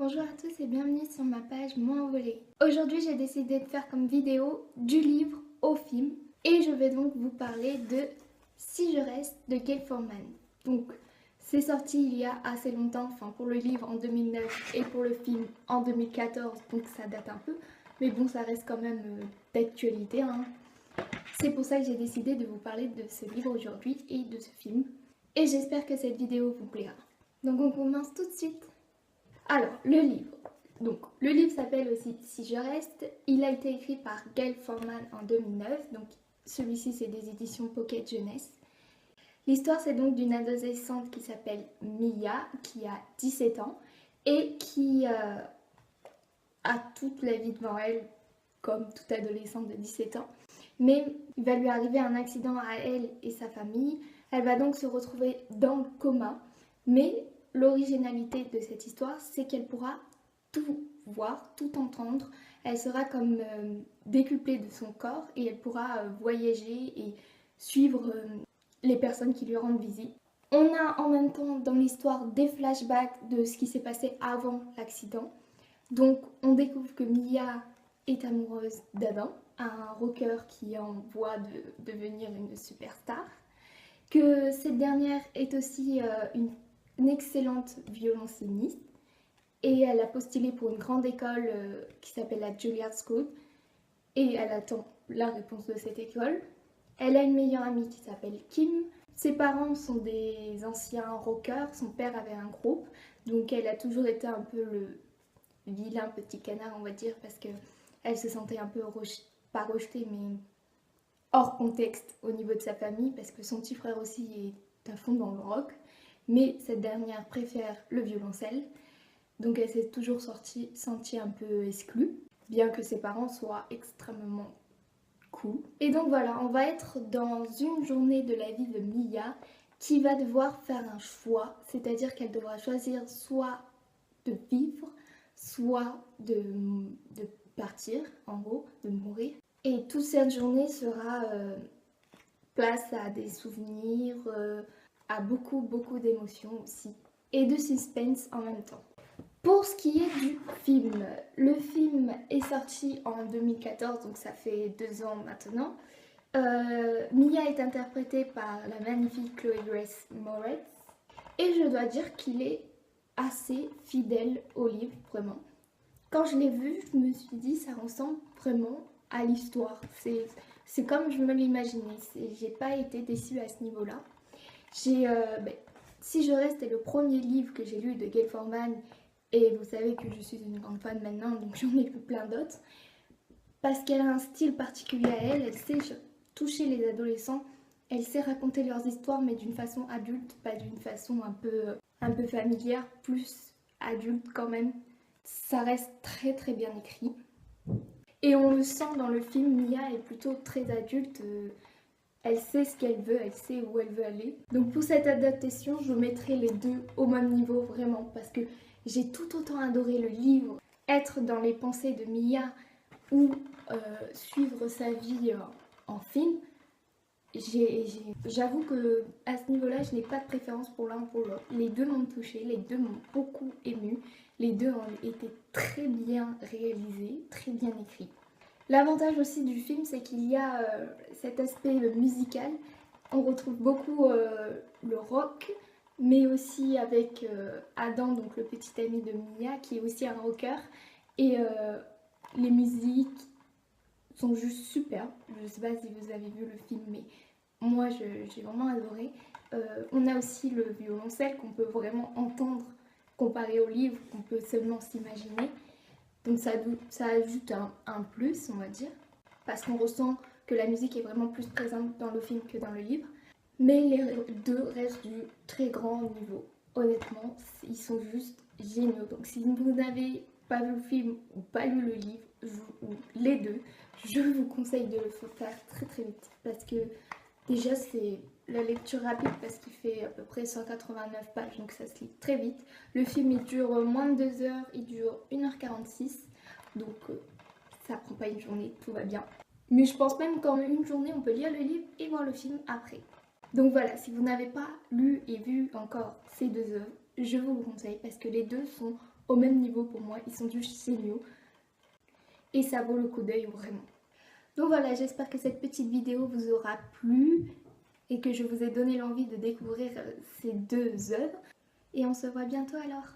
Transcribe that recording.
Bonjour à tous et bienvenue sur ma page Moi Envolée. Aujourd'hui j'ai décidé de faire comme vidéo du livre au film et je vais donc vous parler de Si je reste de Gail Forman. Donc c'est sorti il y a assez longtemps, enfin pour le livre en 2009 et pour le film en 2014, donc ça date un peu, mais bon ça reste quand même d'actualité. C'est pour ça que j'ai décidé de vous parler de ce livre aujourd'hui et de ce film et j'espère que cette vidéo vous plaira. Donc on commence tout de suite. Alors, le livre. Donc, le livre s'appelle aussi Si je reste. Il a été écrit par Gail Forman en 2009. Donc, celui-ci, c'est des éditions Pocket Jeunesse. L'histoire, c'est donc d'une adolescente qui s'appelle Mia, qui a 17 ans et qui a toute la vie devant elle, comme toute adolescente de 17 ans. Mais il va lui arriver un accident à elle et sa famille. Elle va donc se retrouver dans le coma. Mais l'originalité de cette histoire, c'est qu'elle pourra tout voir, tout entendre. Elle sera comme décuplée de son corps et elle pourra voyager et suivre les personnes qui lui rendent visite. On a en même temps dans l'histoire des flashbacks de ce qui s'est passé avant l'accident. Donc on découvre que Mia est amoureuse d'Adam, un rocker qui est en voie de devenir une superstar. Que cette dernière est aussi une excellente violoncelliste et elle a postulé pour une grande école qui s'appelle la Juilliard School et elle attend la réponse de cette école. Elle a une meilleure amie qui s'appelle Kim. Ses parents sont des anciens rockers, son père avait un groupe, donc elle a toujours été un peu le vilain petit canard, on va dire, parce qu'elle se sentait un peu pas rejetée, mais hors contexte au niveau de sa famille, parce que son petit frère aussi est à fond dans le rock, mais cette dernière préfère le violoncelle, donc elle s'est toujours sentie un peu exclue, bien que ses parents soient extrêmement cool. Et donc voilà, on va être dans une journée de la vie de Mia qui va devoir faire un choix, c'est-à-dire qu'elle devra choisir soit de vivre, soit de partir, en gros, de mourir. Et toute cette journée sera place à des souvenirs, à beaucoup d'émotions aussi, et de suspense en même temps. Pour ce qui est du film, le film est sorti en 2014, donc ça fait 2 ans maintenant. Mia est interprétée par la magnifique Chloé Grace Moretz, et je dois dire qu'il est assez fidèle au livre, vraiment. Quand je l'ai vu, je me suis dit ça ressemble vraiment à l'histoire. C'est comme je me l'imaginais. J'ai pas été déçue à ce niveau-là. Si je reste, c'est le premier livre que j'ai lu de Gail Forman. Et vous savez que je suis une grande fan maintenant, donc j'en ai lu plein d'autres. Parce qu'elle a un style particulier à elle. Elle sait toucher les adolescents. Elle sait raconter leurs histoires, mais d'une façon adulte, pas d'une façon un peu familière, plus adulte quand même. Ça reste très bien écrit. Et on le sent dans le film, Mia est plutôt très adulte. Elle sait ce qu'elle veut, elle sait où elle veut aller. Donc pour cette adaptation, je mettrai les deux au même niveau vraiment parce que j'ai tout autant adoré le livre, être dans les pensées de Mia ou suivre sa vie en film. J'avoue que à ce niveau-là, je n'ai pas de préférence pour l'un ou pour l'autre. Les deux m'ont touchée, les deux m'ont beaucoup émue. Les deux ont été très bien réalisés, très bien écrits. L'avantage aussi du film, c'est qu'il y a cet aspect musical. On retrouve beaucoup le rock, mais aussi avec Adam, donc le petit ami de Mia, qui est aussi un rocker. Et les musiques sont juste super. Je ne sais pas si vous avez vu le film, mais moi j'ai vraiment adoré. On a aussi le violoncelle qu'on peut vraiment entendre comparé au livre qu'on peut seulement s'imaginer. Donc ça ajoute un plus, on va dire, parce qu'on ressent que la musique est vraiment plus présente dans le film que dans le livre. Mais les deux restent du très grand niveau. Honnêtement, ils sont juste géniaux. Donc si vous n'avez pas vu le film ou pas lu le livre, ou les deux, je vous conseille de le faire très vite. Parce que déjà c'est la lecture rapide parce qu'il fait à peu près 189 pages, donc ça se lit très vite. Le film il dure moins de 2 heures, il dure 1h46, donc ça prend pas une journée, tout va bien. Mais je pense même qu'en une journée on peut lire le livre et voir le film après. Donc voilà, si vous n'avez pas lu et vu encore ces 2 œuvres, je vous le conseille parce que les deux sont au même niveau pour moi, ils sont juste géniaux. Et ça vaut le coup d'œil vraiment. Donc voilà, j'espère que cette petite vidéo vous aura plu et que je vous ai donné l'envie de découvrir ces deux œuvres. Et on se voit bientôt alors.